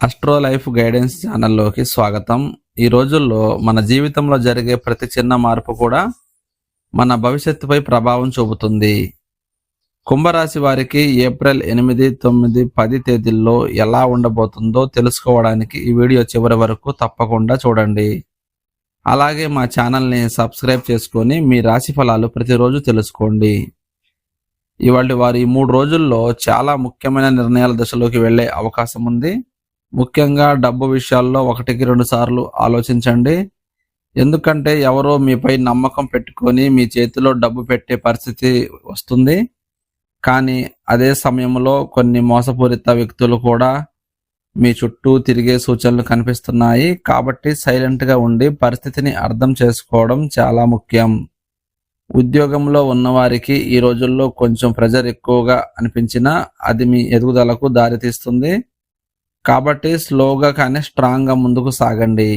Astro life guidance ఛానల్లోకి స్వాగతం. ఈ రోజుల్లో మన జీవితంలో జరిగే ప్రతి చిన్న మార్పు కూడా మన భవిష్యత్తుపై ప్రభావం చూపుతుంది. కుంభరాశి వారికి ఏప్రిల్ 8, 9, 10 తేదీల్లో ఎలా ఉండబోతుందో తెలుసుకోవడానికి ఈ వీడియో చివరి వరకు తప్పకుండా చూడండి. అలాగే మా ఛానల్ని సబ్స్క్రైబ్ చేసుకొని మీ రాశి ఫలాలు ప్రతిరోజు తెలుసుకోండి. ఇవాళ వారు ఈ 3 రోజుల్లో చాలా ముఖ్యమైన నిర్ణయాల దశలోకి వెళ్లే అవకాశం ఉంది. ముఖ్యంగా డబ్బు విషయాల్లో 1-2 సార్లు ఆలోచించండి. ఎందుకంటే ఎవరో మీపై నమ్మకం పెట్టుకొని మీ చేతిలో డబ్బు పెట్టే పరిస్థితి వస్తుంది. కానీ అదే సమయంలో కొన్ని మోసపూరిత వ్యక్తులు కూడా మీ చుట్టూ తిరిగే సూచనలు కనిపిస్తున్నాయి. కాబట్టి సైలెంట్గా ఉండి పరిస్థితిని అర్థం చేసుకోవడం చాలా ముఖ్యం. ఉద్యోగంలో ఉన్నవారికి ఈ రోజుల్లో కొంచెం ప్రెజర్ ఎక్కువగా అనిపించినా అది మీ ఎదుగుదలకు దారితీస్తుంది. కాబట్టి స్లోగా కానీ స్ట్రాంగ్గా ముందుకు సాగండి.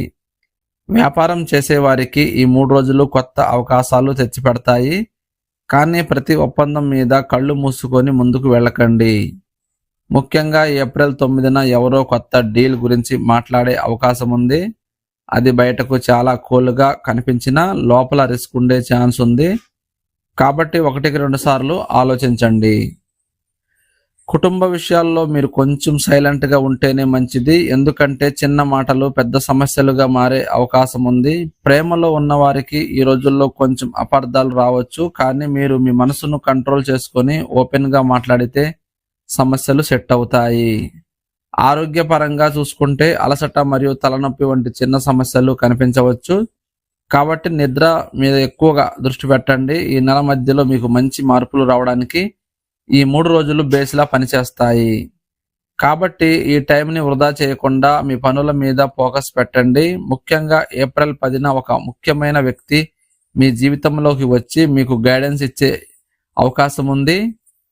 వ్యాపారం చేసేవారికి ఈ 3 రోజులు కొత్త అవకాశాలు తెచ్చిపెడతాయి. కానీ ప్రతి ఒప్పందం మీద కళ్ళు మూసుకొని ముందుకు వెళ్ళకండి. ముఖ్యంగా ఏప్రిల్ 9న ఎవరో కొత్త డీల్ గురించి మాట్లాడే అవకాశం ఉంది. అది బయటకు చాలా కూల్గా కనిపించినా లోపల రిస్క్ ఉండే ఛాన్స్ ఉంది. కాబట్టి 1-2 సార్లు ఆలోచించండి. కుటుంబ విషయాల్లో మీరు కొంచెం సైలెంట్గా ఉంటేనే మంచిది. ఎందుకంటే చిన్న మాటలు పెద్ద సమస్యలుగా మారే అవకాశం ఉంది. ప్రేమలో ఉన్నవారికి ఈ రోజుల్లో కొంచెం అపార్థాలు రావచ్చు. కానీ మీరు మీ మనసును కంట్రోల్ చేసుకొని ఓపెన్గా మాట్లాడితే సమస్యలు సెట్ అవుతాయి. ఆరోగ్యపరంగా చూసుకుంటే అలసట మరియు తలనొప్పి వంటి చిన్న సమస్యలు కనిపించవచ్చు. కాబట్టి నిద్ర మీద ఎక్కువగా దృష్టి పెట్టండి. ఈ నెల మధ్యలో మీకు మంచి మార్పులు రావడానికి ఈ 3 రోజులు బేస్లా పనిచేస్తాయి. కాబట్టి ఈ టైంని వృధా చేయకుండా మీ పనుల మీద ఫోకస్ పెట్టండి. ముఖ్యంగా ఏప్రిల్ 10న ఒక ముఖ్యమైన వ్యక్తి మీ జీవితంలోకి వచ్చి మీకు గైడెన్స్ ఇచ్చే అవకాశం ఉంది.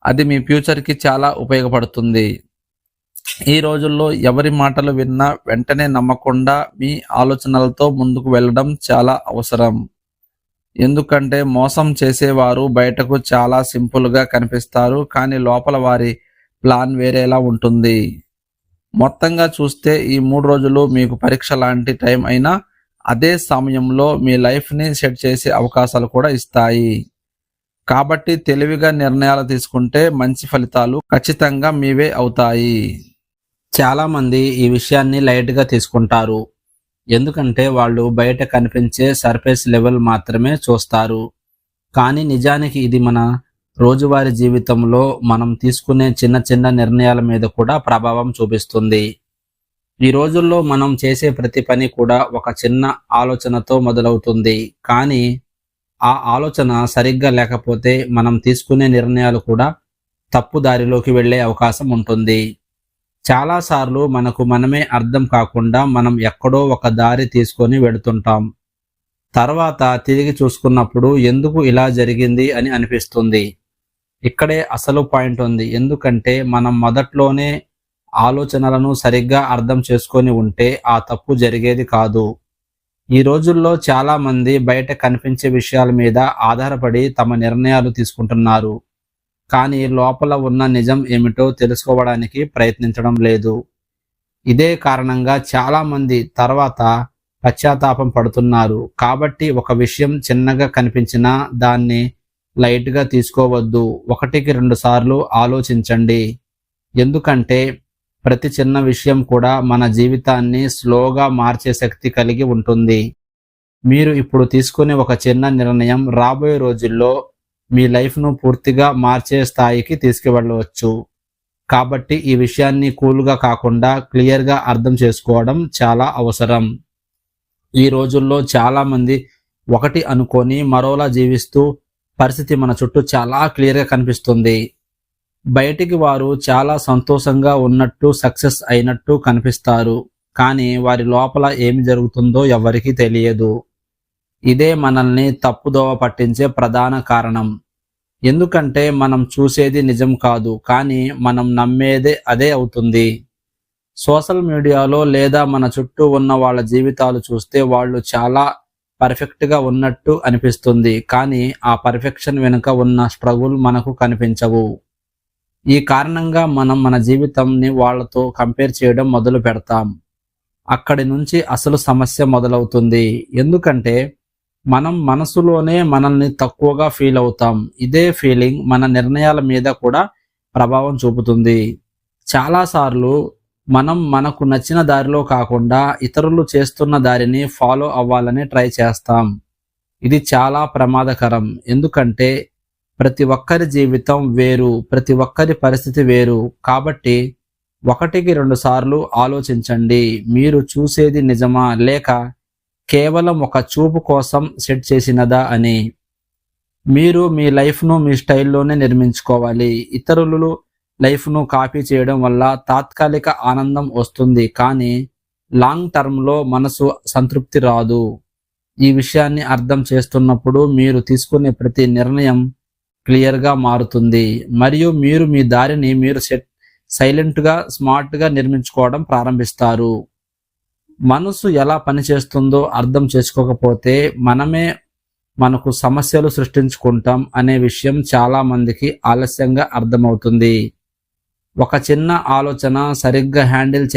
అది మీ ఫ్యూచర్కి చాలా ఉపయోగపడుతుంది. ఈ రోజుల్లో ఎవరి మాటలు విన్నా వెంటనే నమ్మకుండా మీ ఆలోచనలతో ముందుకు వెళ్ళడం చాలా అవసరం. ఎందుకంటే మోసం చేసేవారు బయటకు చాలా సింపుల్గా కనిపిస్తారు. కానీ లోపల వారి ప్లాన్ వేరేలా ఉంటుంది. మొత్తంగా చూస్తే ఈ 3 రోజులు మీకు పరీక్ష లాంటి టైం అయినా అదే సమయంలో మీ లైఫ్ని సెట్ చేసే అవకాశాలు కూడా ఇస్తాయి. కాబట్టి తెలివిగా నిర్ణయాలు తీసుకుంటే మంచి ఫలితాలు ఖచ్చితంగా మీవే అవుతాయి. చాలామంది ఈ విషయాన్ని లైట్గా తీసుకుంటారు. ఎందుకంటే వాళ్ళు బయట కనిపించే సర్ఫేస్ లెవెల్ మాత్రమే చూస్తారు. కానీ నిజానికి ఇది మన రోజువారీ జీవితంలో మనం తీసుకునే చిన్న చిన్న నిర్ణయాల మీద కూడా ప్రభావం చూపిస్తుంది. ఈ రోజుల్లో మనం చేసే ప్రతి పని కూడా ఒక చిన్న ఆలోచనతో మొదలవుతుంది. కానీ ఆ ఆలోచన సరిగ్గా లేకపోతే మనం తీసుకునే నిర్ణయాలు కూడా తప్పు దారిలోకి వెళ్ళే అవకాశం ఉంటుంది. చాలాసార్లు మనకు మనమే అర్థం కాకుండా మనం ఎక్కడో ఒక దారి తీసుకొని వెడుతుంటాం. తర్వాత తిరిగి చూసుకున్నప్పుడు ఎందుకు ఇలా జరిగింది అని అనిపిస్తుంది. ఇక్కడే అసలు పాయింట్ ఉంది. ఎందుకంటే మనం మొదట్లోనే ఆలోచనలను సరిగ్గా అర్థం చేసుకొని ఉంటే ఆ తప్పు జరిగేది కాదు. ఈ రోజుల్లో చాలామంది బయట కనిపించే విషయాల మీద ఆధారపడి తమ నిర్ణయాలు తీసుకుంటున్నారు. కానీ లోపల ఉన్న నిజం ఏమిటో తెలుసుకోవడానికి ప్రయత్నించడం లేదు. ఇదే కారణంగా చాలామంది తర్వాత పశ్చాత్తాపం పడుతున్నారు. కాబట్టి ఒక విషయం చిన్నగా కనిపించినా దాన్ని లైట్గా తీసుకోవద్దు. 1-2 సార్లు ఆలోచించండి. ఎందుకంటే ప్రతి చిన్న విషయం కూడా మన జీవితాన్ని స్లోగా మార్చే శక్తి కలిగి ఉంటుంది. మీరు ఇప్పుడు తీసుకునే ఒక చిన్న నిర్ణయం రాబోయే రోజుల్లో మీ లైఫ్ను పూర్తిగా మార్చే స్థాయికి తీసుకువెళ్ళవచ్చు. కాబట్టి ఈ విషయాన్ని కూల్గా కాకుండా క్లియర్గా అర్థం చేసుకోవడం చాలా అవసరం. ఈ రోజుల్లో చాలామంది ఒకటి అనుకొని మరోలా జీవిస్తూ పరిస్థితి మన చుట్టూ చాలా క్లియర్గా కనిపిస్తుంది. బయటికి వారు చాలా సంతోషంగా ఉన్నట్టు సక్సెస్ అయినట్టు కనిపిస్తారు. కానీ వారి లోపల ఏమి జరుగుతుందో ఎవరికీ తెలియదు. ఇదే మనల్ని తప్పుదోవ పట్టించే ప్రధాన కారణం. ఎందుకంటే మనం చూసేది నిజం కాదు, కానీ మనం నమ్మేదే అదే అవుతుంది. సోషల్ మీడియాలో లేదా మన చుట్టూ ఉన్న వాళ్ళ జీవితాలు చూస్తే వాళ్ళు చాలా పర్ఫెక్ట్గా ఉన్నట్టు అనిపిస్తుంది. కానీ ఆ పర్ఫెక్షన్ వెనుక ఉన్న స్ట్రగుల్ మనకు కనిపించవు. ఈ కారణంగా మనం మన జీవితంని వాళ్ళతో కంపేర్ చేయడం మొదలు పెడతాం. అక్కడి నుంచి అసలు సమస్య మొదలవుతుంది. ఎందుకంటే మనం మనసులోనే మనల్ని తక్కువగా ఫీల్ అవుతాం. ఇదే ఫీలింగ్ మన నిర్ణయాల మీద కూడా ప్రభావం చూపుతుంది. చాలాసార్లు మనం మనకు నచ్చిన దారిలో కాకుండా ఇతరులు చేస్తున్న దారిని ఫాలో అవ్వాలని ట్రై చేస్తాం. ఇది చాలా ప్రమాదకరం. ఎందుకంటే ప్రతి ఒక్కరి జీవితం వేరు, ప్రతి ఒక్కరి పరిస్థితి వేరు. కాబట్టి ఒకటికి 2 సార్లు ఆలోచించండి. మీరు చూసేది నిజమా లేక కేవలం ఒక చూపు కోసం సెట్ చేసినదా అని. మీరు మీ లైఫ్ను మీ స్టైల్లోనే నిర్మించుకోవాలి. ఇతరులు లైఫ్ను కాపీ చేయడం వల్ల తాత్కాలిక ఆనందం వస్తుంది, కానీ లాంగ్ టర్మ్లో మనసు సంతృప్తి రాదు. ఈ విషయాన్ని అర్థం చేస్తున్నప్పుడు మీరు తీసుకునే ప్రతి నిర్ణయం క్లియర్గా మారుతుంది మరియు మీరు మీ దారిని మీరు సైలెంట్గా స్మార్ట్గా నిర్మించుకోవడం ప్రారంభిస్తారు. మనసు ఎలా పనిచేస్తుందో అర్థం చేసుకోకపోతే మనమే మనకు సమస్యలు సృష్టించుకుంటాం అనే విషయం చాలా మందికి ఆలస్యంగా అర్థమవుతుంది. ఒక చిన్న ఆలోచన సరిగ్గా హ్యాండిల్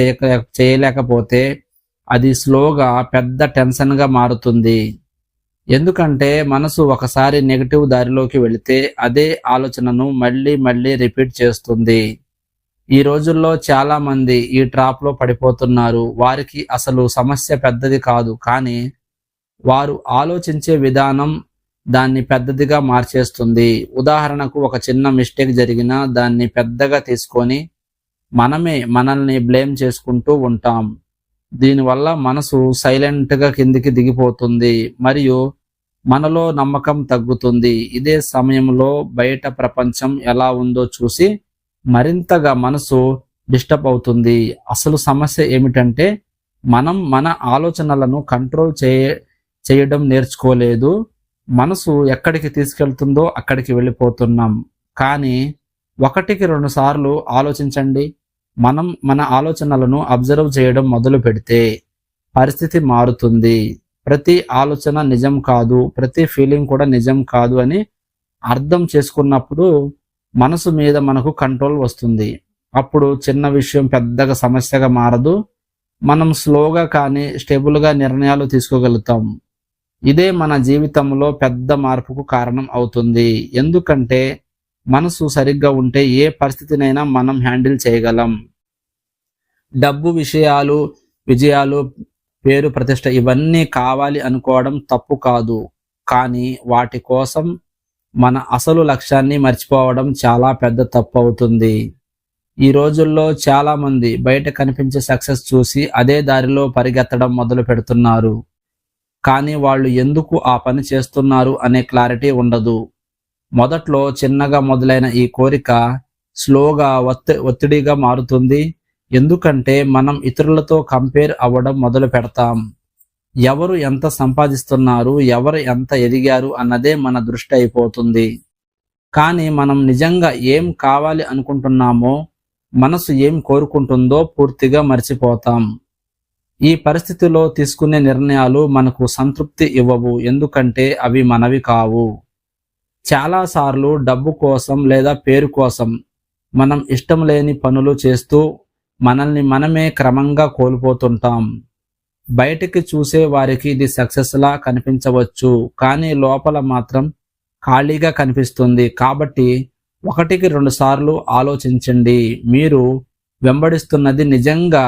చేయలేకపోతే అది స్లోగా పెద్ద టెన్షన్గా మారుతుంది. ఎందుకంటే మనసు ఒకసారి నెగటివ్ దారిలోకి వెళితే అదే ఆలోచనను మళ్ళీ మళ్ళీ రిపీట్ చేస్తుంది. ఈ రోజుల్లో చాలా మంది ఈ ట్రాప్లో పడిపోతున్నారు. వారికి అసలు సమస్య పెద్దది కాదు, కానీ వారు ఆలోచించే విధానం దాన్ని పెద్దదిగా మార్చేస్తుంది. ఉదాహరణకు ఒక చిన్న మిస్టేక్ జరిగినా దాన్ని పెద్దగా తీసుకొని మనమే మనల్ని బ్లేమ్ చేసుకుంటూ ఉంటాం. దీనివల్ల మనసు సైలెంట్గా కిందికి దిగిపోతుంది మరియు మనలో నమ్మకం తగ్గుతుంది. ఇదే సమయంలో బయట ప్రపంచం ఎలా ఉందో చూసి మరింతగా మనసు డిస్టర్బ్ అవుతుంది. అసలు సమస్య ఏమిటంటే మనం మన ఆలోచనలను కంట్రోల్ చేయడం నేర్చుకోలేదు. మనసు ఎక్కడికి తీసుకెళ్తుందో అక్కడికి వెళ్ళిపోతున్నాం. కానీ 1-2 సార్లు ఆలోచించండి. మనం మన ఆలోచనలను అబ్జర్వ్ చేయడం మొదలు పెడితే పరిస్థితి మారుతుంది. ప్రతి ఆలోచన నిజం కాదు, ప్రతి ఫీలింగ్ కూడా నిజం కాదు అని అర్థం చేసుకున్నప్పుడు మనసు మీద మనకు కంట్రోల్ వస్తుంది. అప్పుడు చిన్న విషయం పెద్దగా సమస్యగా మారదు. మనం స్లోగా కానీ స్టేబుల్గా నిర్ణయాలు తీసుకోగలుగుతాం. ఇదే మన జీవితంలో పెద్ద మార్పుకు కారణం అవుతుంది. ఎందుకంటే మనసు సరిగ్గా ఉంటే ఏ పరిస్థితినైనా మనం హ్యాండిల్ చేయగలం. డబ్బు, విజయాలు, పేరు, ప్రతిష్ట ఇవన్నీ కావాలి అనుకోవడం తప్పు కాదు. కానీ వాటి కోసం మన అసలు లక్ష్యాన్ని మర్చిపోవడం చాలా పెద్ద తప్పు అవుతుంది. ఈ రోజుల్లో చాలా మంది బయట కనిపించే సక్సెస్ చూసి అదే దారిలో పరిగెత్తడం మొదలు పెడుతున్నారు. కానీ వాళ్ళు ఎందుకు ఆ పని చేస్తున్నారు అనే క్లారిటీ ఉండదు. మొదట్లో చిన్నగా మొదలైన ఈ కోరిక స్లోగా ఒత్తిడిగా మారుతుంది. ఎందుకంటే మనం ఇతరులతో కంపేర్ అవ్వడం మొదలు పెడతాం. ఎవరు ఎంత సంపాదిస్తున్నారు, ఎవరు ఎంత ఎదిగారు అన్నదే మన దృష్టి అయిపోతుంది. కానీ మనం నిజంగా ఏం కావాలి అనుకుంటున్నామో, మనసు ఏం కోరుకుంటుందో పూర్తిగా మర్చిపోతాం. ఈ పరిస్థితిలో తీసుకునే నిర్ణయాలు మనకు సంతృప్తి ఇవ్వవు, ఎందుకంటే అవి మనవి కావు. చాలాసార్లు డబ్బు కోసం లేదా పేరు కోసం మనం ఇష్టం లేని పనులు చేస్తూ మనల్ని మనమే క్రమంగా కోల్పోతుంటాం. బయటికి చూసే వారికి ఇది సక్సెస్ లా కనిపించవచ్చు, కానీ లోపల మాత్రం ఖాళీగా కనిపిస్తుంది. కాబట్టి 1-2 సార్లు ఆలోచించండి. మీరు వెంబడిస్తున్నది నిజంగా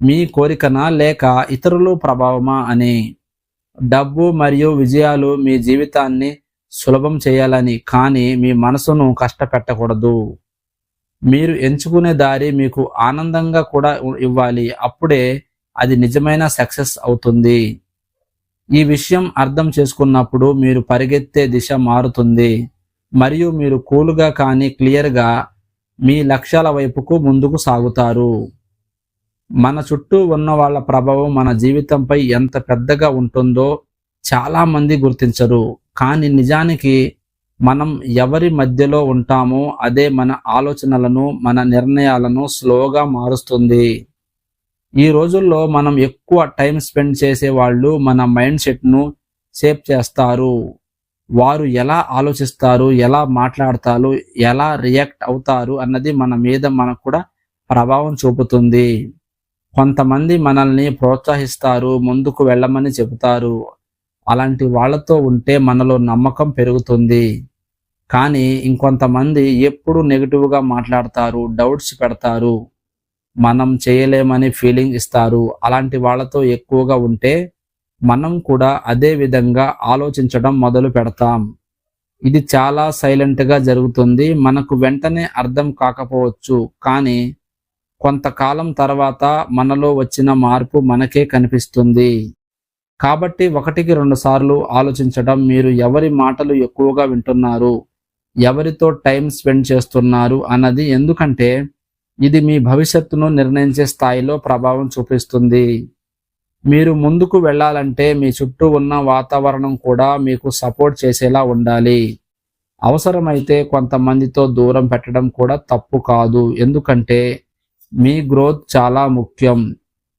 మీ కోరికనా లేక ఇతరుల ప్రభావమా అని. డబ్బు మరియు విజయాలు మీ జీవితాన్ని సులభం చేయాలని, కానీ మీ మనసును కష్టపెట్టకూడదు. మీరు ఎంచుకునే దారి మీకు ఆనందంగా కూడా ఇవ్వాలి. అప్పుడే అది నిజమైన సక్సెస్ అవుతుంది. ఈ విషయం అర్థం చేసుకున్నప్పుడు మీరు పరిగెత్తే దిశ మారుతుంది మరియు మీరు కూల్గా కానీ క్లియర్గా మీ లక్ష్యాల వైపుకు ముందుకు సాగుతారు. మన చుట్టూ ఉన్న వాళ్ళ ప్రభావం మన జీవితంపై ఎంత పెద్దగా ఉంటుందో చాలా మంది గుర్తించరు. కానీ నిజానికి మనం ఎవరి మధ్యలో ఉంటామో అదే మన ఆలోచనలను, మన నిర్ణయాలను స్లోగా మారుస్తుంది. ఈ రోజుల్లో మనం ఎక్కువ టైం స్పెండ్ చేసే వాళ్ళు మన మైండ్ సెట్ను షేప్ చేస్తారు. వారు ఎలా ఆలోచిస్తారు, ఎలా మాట్లాడతారు, ఎలా రియాక్ట్ అవుతారు అన్నది మన మీద మనకు కూడా ప్రభావం చూపుతుంది. కొంతమంది మనల్ని ప్రోత్సహిస్తారు, ముందుకు వెళ్ళమని చెబుతారు. అలాంటి వాళ్ళతో ఉంటే మనలో నమ్మకం పెరుగుతుంది. కానీ ఇంకొంతమంది ఎప్పుడు నెగిటివ్గా మాట్లాడతారు, డౌట్స్ పెడతారు, మనం చేయలేమని ఫీలింగ్ ఇస్తారు. అలాంటి వాళ్ళతో ఎక్కువగా ఉంటే మనం కూడా అదే విధంగా ఆలోచించడం మొదలు పెడతాం. ఇది చాలా సైలెంట్గా జరుగుతుంది. మనకు వెంటనే అర్థం కాకపోవచ్చు, కానీ కొంతకాలం తర్వాత మనలో వచ్చిన మార్పు మనకే కనిపిస్తుంది. కాబట్టి 1-2 సార్లు ఆలోచించడం, మీరు ఎవరి మాటలు ఎక్కువగా వింటున్నారు, ఎవరితో టైం స్పెండ్ చేస్తున్నారు అన్నది. ఎందుకంటే ఇది మీ భవిష్యత్తును నిర్ణయించే స్థాయిలో ప్రభావం చూపిస్తుంది. మీరు ముందుకు వెళ్ళాలంటే మీ చుట్టూ ఉన్న వాతావరణం కూడా మీకు సపోర్ట్ చేసేలా ఉండాలి. అవసరమైతే కొంతమందితో దూరం పెట్టడం కూడా తప్పు కాదు. ఎందుకంటే మీ గ్రోత్ చాలా ముఖ్యం.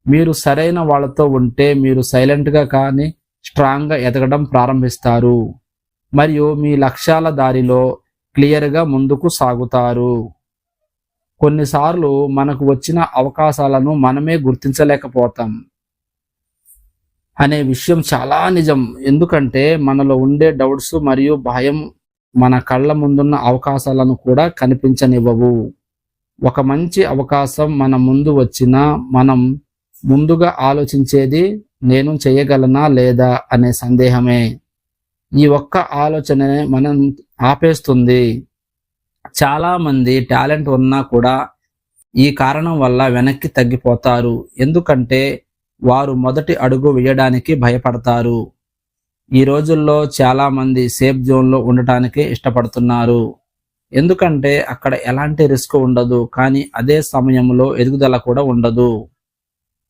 మీరు సరైన వాళ్ళతో ఉంటే మీరు సైలెంట్గా కానీ స్ట్రాంగ్గా ఎదగడం ప్రారంభిస్తారు మరియు మీ లక్ష్యాల దారిలో క్లియర్గా ముందుకు సాగుతారు. కొన్నిసార్లు మనకు వచ్చిన అవకాశాలను మనమే గుర్తించలేకపోతాం అనే విషయం చాలా నిజం. ఎందుకంటే మనలో ఉండే డౌట్స్ మరియు భయం మన కళ్ళ ముందున్న అవకాశాలను కూడా కనిపించనివ్వవు. ఒక మంచి అవకాశం మన ముందు వచ్చినా మనం ముందుగా ఆలోచించేది నేను చేయగలనా లేదా అనే సందేహమే. ఈ ఒక్క ఆలోచననే మనం ఆపేస్తుంది. చాలా మంది టాలెంట్ ఉన్నా కూడా ఈ కారణం వల్ల వెనక్కి తగ్గిపోతారు. ఎందుకంటే వారు మొదటి అడుగు వేయడానికి భయపడతారు. ఈ రోజుల్లో చాలా మంది సేఫ్ జోన్లో ఉండటానికి ఇష్టపడుతున్నారు. ఎందుకంటే అక్కడ ఎలాంటి రిస్క్ ఉండదు, కానీ అదే సమయంలో ఎదుగుదల కూడా ఉండదు.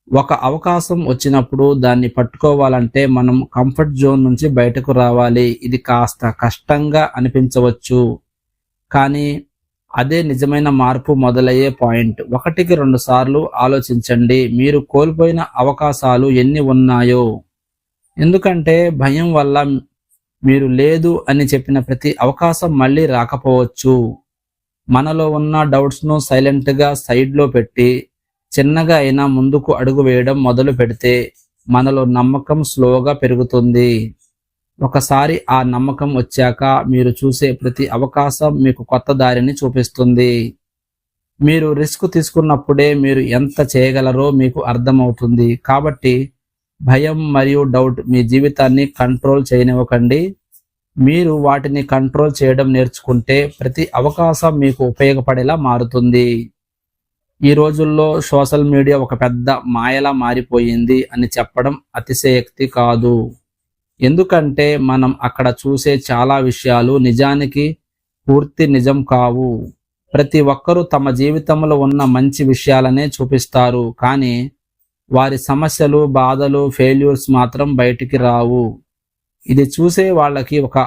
ఒక అవకాశం వచ్చినప్పుడు దాన్ని పట్టుకోవాలంటే మనం కంఫర్ట్ జోన్ నుంచి బయటకు రావాలి. ఇది కాస్త కష్టంగా అనిపించవచ్చు, కానీ అదే నిజమైన మార్పు మొదలయ్యే పాయింట్. 1-2 సార్లు ఆలోచించండి, మీరు కోల్పోయిన అవకాశాలు ఎన్ని ఉన్నాయో. ఎందుకంటే భయం వల్ల మీరు లేదు అని చెప్పిన ప్రతి అవకాశం మళ్ళీ రాకపోవచ్చు. మనలో ఉన్న డౌట్స్ను సైలెంట్గా సైడ్లో పెట్టి చిన్నగా అయినా ముందుకు అడుగు వేయడం మొదలు పెడితే మనలో నమ్మకం స్లోగా పెరుగుతుంది. ఒకసారి ఆ నమ్మకం వచ్చాక మీరు చూసే ప్రతి అవకాశం మీకు కొత్త దారిని చూపిస్తుంది. మీరు రిస్క్ తీసుకున్నప్పుడే మీరు ఎంత చేయగలరో మీకు అర్థమవుతుంది. కాబట్టి భయం మరియు డౌట్ మీ జీవితాన్ని కంట్రోల్ చేయనివ్వకండి. మీరు వాటిని కంట్రోల్ చేయడం నేర్చుకుంటే ప్రతి అవకాశం మీకు ఉపయోగపడేలా మారుతుంది. ఈ రోజుల్లో సోషల్ మీడియా ఒక పెద్ద మాయలా మారిపోయింది అని చెప్పడం అతిశయోక్తి కాదు. ఎందుకంటే మనం అక్కడ చూసే చాలా విషయాలు నిజానికి పూర్తి నిజం కావు. ప్రతి ఒక్కరూ తమ జీవితంలో ఉన్న మంచి విషయాలనే చూపిస్తారు, కానీ వారి సమస్యలు, బాధలు, ఫెయిల్యూర్స్ మాత్రం బయటికి రావు. ఇది చూసే వాళ్ళకి ఒక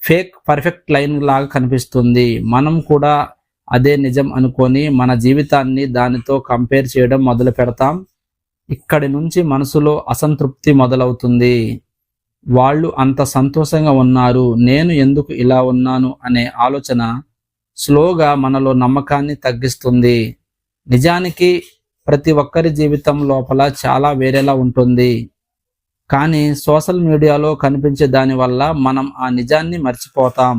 ఫేక్ పర్ఫెక్ట్ లైన్ లాగా కనిపిస్తుంది. మనం కూడా అదే నిజం అనుకొని మన జీవితాన్ని దానితో కంపేర్ చేయడం మొదలు పెడతాం. ఇక్కడి నుంచి మనసులో అసంతృప్తి మొదలవుతుంది. వాళ్ళు అంత సంతోషంగా ఉన్నారు, నేను ఎందుకు ఇలా ఉన్నాను అనే ఆలోచన స్లోగా మనలో నమ్మకాన్ని తగ్గిస్తుంది. నిజానికి ప్రతి ఒక్కరి జీవితం లోపల చాలా వేరేలా ఉంటుంది, కానీ సోషల్ మీడియాలో కనిపించే దానివల్ల మనం ఆ నిజాన్ని మర్చిపోతాం.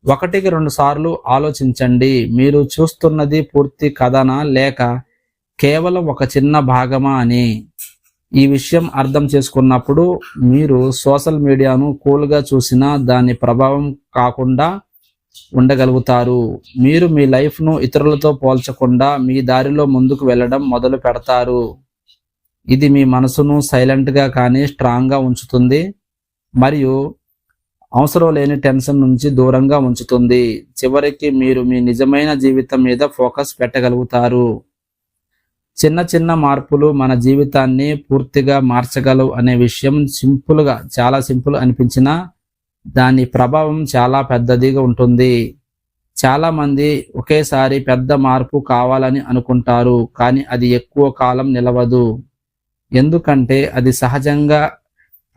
1-2 సార్లు ఆలోచించండి, మీరు చూస్తున్నది పూర్తి కథనా లేక కేవలం ఒక చిన్న భాగమా అని. ఈ విషయం అర్థం చేసుకున్నప్పుడు మీరు సోషల్ మీడియాను కూల్గా చూసినా దాని ప్రభావం కాకుండా ఉండగలుగుతారు. మీరు మీ లైఫ్ను ఇతరులతో పోల్చకుండా మీ దారిలో ముందుకు వెళ్ళడం మొదలు పెడతారు. ఇది మీ మనసును సైలెంట్గా కానీ స్ట్రాంగ్గా ఉంచుతుంది మరియు అవసరం లేని టెన్షన్ నుంచి దూరంగా ఉంచుతుంది. చివరికి మీరు మీ నిజమైన జీవితం మీద ఫోకస్ పెట్టగలుగుతారు. చిన్న చిన్న మార్పులు మన జీవితాన్ని పూర్తిగా మార్చగలవు అనే విషయం చాలా సింపుల్ అనిపించినా దాని ప్రభావం చాలా పెద్దదిగా ఉంటుంది. చాలా మంది ఒకేసారి పెద్ద మార్పు కావాలని అనుకుంటారు, కానీ అది ఎక్కువ కాలం నిలవదు. ఎందుకంటే అది సహజంగా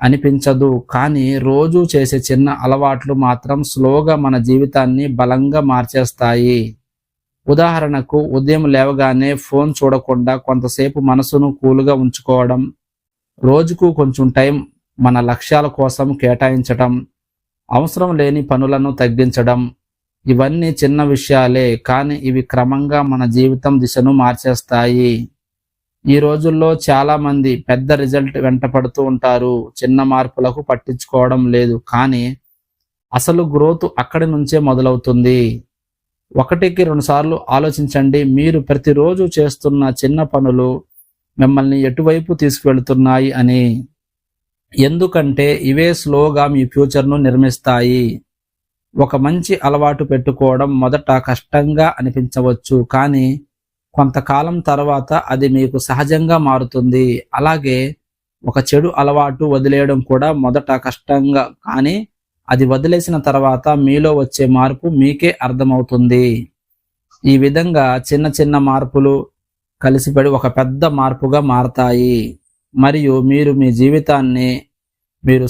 అనిపించదు, కానీ రోజు చేసే చిన్న అలవాట్లు మాత్రం స్లోగా మన జీవితాన్ని బలంగా మార్చేస్తాయి. ఉదాహరణకు, ఉదయం లేవగానే ఫోన్ చూడకుండా కొంతసేపు మనసును కూల్గా ఉంచుకోవడం, రోజుకు కొంచెం టైం మన లక్ష్యాల కోసం కేటాయించటం, అవసరం లేని పనులను తగ్గించడం. ఇవన్నీ చిన్న విషయాలే, కానీ ఇవి క్రమంగా మన జీవితం దిశను మార్చేస్తాయి. ఈ రోజుల్లో చాలా మంది పెద్ద రిజల్ట్ వెంట పడుతూ ఉంటారు, చిన్న మార్పులకు పట్టించుకోవడం లేదు. కానీ అసలు గ్రోత్ అక్కడి నుంచే మొదలవుతుంది. 1-2 సార్లు ఆలోచించండి, మీరు ప్రతిరోజు చేస్తున్న చిన్న పనులు మిమ్మల్ని ఎటువైపు తీసుకువెళుతున్నాయి అని. ఎందుకంటే ఇవే స్లోగా మీ ఫ్యూచర్ను నిర్మిస్తాయి. ఒక మంచి అలవాటు పెట్టుకోవడం మొదట కష్టంగా అనిపించవచ్చు, కానీ కొంతకాలం తర్వాత అది మీకు సహజంగా మారుతుంది. అలాగే ఒక చెడు అలవాటు వదిలేయడం కూడా మొదట కష్టంగా, కానీ అది వదిలేసిన తర్వాత మీలో వచ్చే మార్పు మీకే అర్థమవుతుంది. ఈ విధంగా చిన్న చిన్న మార్పులు కలిసిపడి ఒక పెద్ద మార్పుగా మారతాయి. మరియు మీరు మీ జీవితాన్ని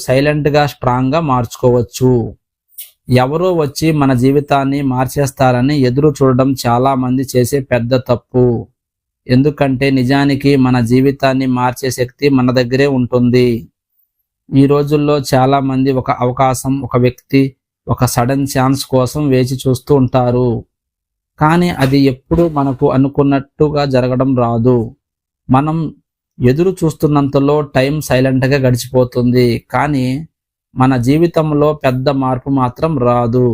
సైలెంట్గా స్ట్రాంగ్గా మార్చుకోవచ్చు. ఎవరో వచ్చి మన జీవితాన్ని మార్చేస్తారని ఎదురు చూడడం చాలా మంది చేసే పెద్ద తప్పు. ఎందుకంటే నిజానికి మన జీవితాన్ని మార్చే శక్తి మన దగ్గరే ఉంటుంది. ఈ రోజుల్లో చాలా మంది ఒక అవకాశం, ఒక వ్యక్తి, ఒక సడన్ ఛాన్స్ కోసం వేచి చూస్తూ ఉంటారు. కానీ అది ఎప్పుడూ మనకు అనుకున్నట్టుగా జరగడం రాదు. మనం ఎదురు చూస్తున్నంతలో టైం సైలెంట్గా గడిచిపోతుంది, కానీ మన జీవితంలో పెద్ద మార్పు మాత్రం రాదు.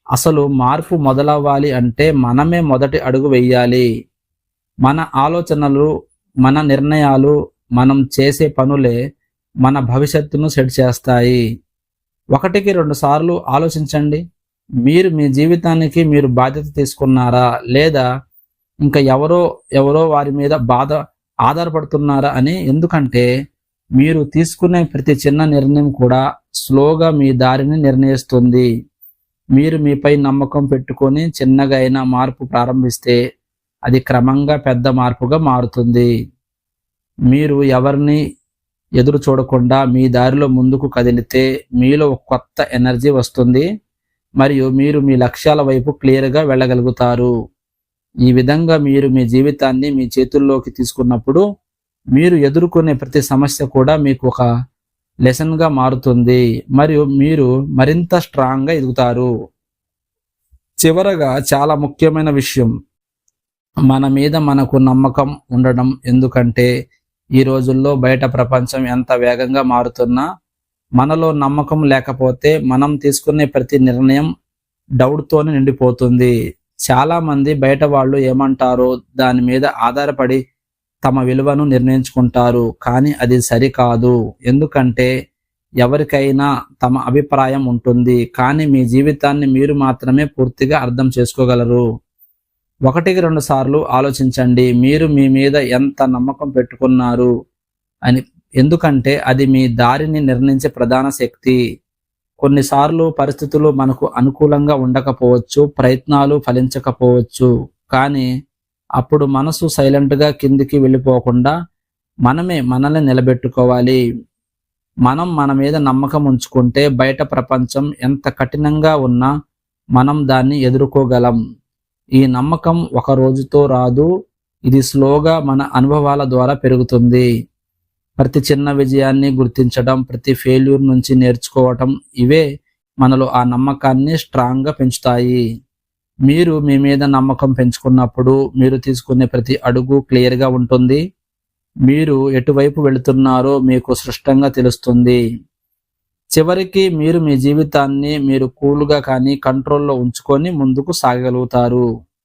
అసలు మార్పు మొదలవ్వాలి అంటే మనమే మొదటి అడుగు వేయాలి. మన ఆలోచనలు, మన నిర్ణయాలు, మనం చేసే పనులే మన భవిష్యత్తును సెట్ చేస్తాయి. 1-2 సార్లు ఆలోచించండి, మీరు మీ జీవితానికి మీరు బాధ్యత తీసుకున్నారా, లేదా ఇంకా ఎవరో వారి మీద ఆధారపడుతున్నారా అని. ఎందుకంటే మీరు తీసుకునే ప్రతి చిన్న నిర్ణయం కూడా స్లోగా మీ దారిని నిర్ణయిస్తుంది. మీరు మీపై నమ్మకం పెట్టుకొని చిన్నగా అయినా మార్పు ప్రారంభిస్తే అది క్రమంగా పెద్ద మార్పుగా మారుతుంది. మీరు ఎవరిని ఎదురు చూడకుండా మీ దారిలో ముందుకు కదిలితే మీలో ఒక కొత్త ఎనర్జీ వస్తుంది, మరియు మీరు మీ లక్ష్యాల వైపు క్లియర్గా వెళ్ళగలుగుతారు. ఈ విధంగా మీరు మీ జీవితాన్ని మీ చేతుల్లోకి తీసుకున్నప్పుడు మీరు ఎదుర్కొనే ప్రతి సమస్య కూడా మీకు ఒక లెసన్గా మారుతుంది, మరియు మీరు మరింత స్ట్రాంగ్గా ఎదుగుతారు. చివరగా చాలా ముఖ్యమైన విషయం, మన మీద మనకు నమ్మకం ఉండడం. ఎందుకంటే ఈ రోజుల్లో బయట ప్రపంచం ఎంత వేగంగా మారుతున్నా మనలో నమ్మకం లేకపోతే మనం తీసుకునే ప్రతి నిర్ణయం డౌట్తోనే నిండిపోతుంది. చాలా మంది బయట వాళ్ళు ఏమంటారో దాని మీద ఆధారపడి తమ విలువను నిర్ణయించుకుంటారు, కానీ అది సరికాదు. ఎందుకంటే ఎవరికైనా తమ అభిప్రాయం ఉంటుంది, కానీ మీ జీవితాన్ని మీరు మాత్రమే పూర్తిగా అర్థం చేసుకోగలరు. 1-2 సార్లు ఆలోచించండి, మీరు మీ మీద ఎంత నమ్మకం పెట్టుకున్నారు అని. ఎందుకంటే అది మీ దారిని నిర్ణయించే ప్రధాన శక్తి. కొన్నిసార్లు పరిస్థితులు మనకు అనుకూలంగా ఉండకపోవచ్చు, ప్రయత్నాలు ఫలించకపోవచ్చు, కానీ అప్పుడు మనసు సైలెంట్గా కిందికి వెళ్ళిపోకుండా మనల్ని నిలబెట్టుకోవాలి. మనం మన మీద నమ్మకం ఉంచుకుంటే బయట ప్రపంచం ఎంత కఠినంగా ఉన్నా మనం దాన్ని ఎదుర్కోగలం. ఈ నమ్మకం ఒక రోజుతో రాదు, ఇది స్లోగా మన అనుభవాల ద్వారా పెరుగుతుంది. ప్రతి చిన్న విజయాన్ని గుర్తించడం, ప్రతి ఫెయిల్యూర్ నుంచి నేర్చుకోవటం, ఇవే మనలో ఆ నమ్మకాన్ని స్ట్రాంగ్గా పెంచుతాయి. మీరు మీ మీద నమ్మకం పెంచుకున్నప్పుడు మీరు తీసుకునే ప్రతి అడుగు క్లియర్గా ఉంటుంది. మీరు ఎటువైపు వెళుతున్నారో మీకు స్పష్టంగా తెలుస్తుంది. చివరికి మీరు మీ జీవితాన్ని కూల్గా కానీ కంట్రోల్లో ఉంచుకొని ముందుకు సాగగలుగుతారు.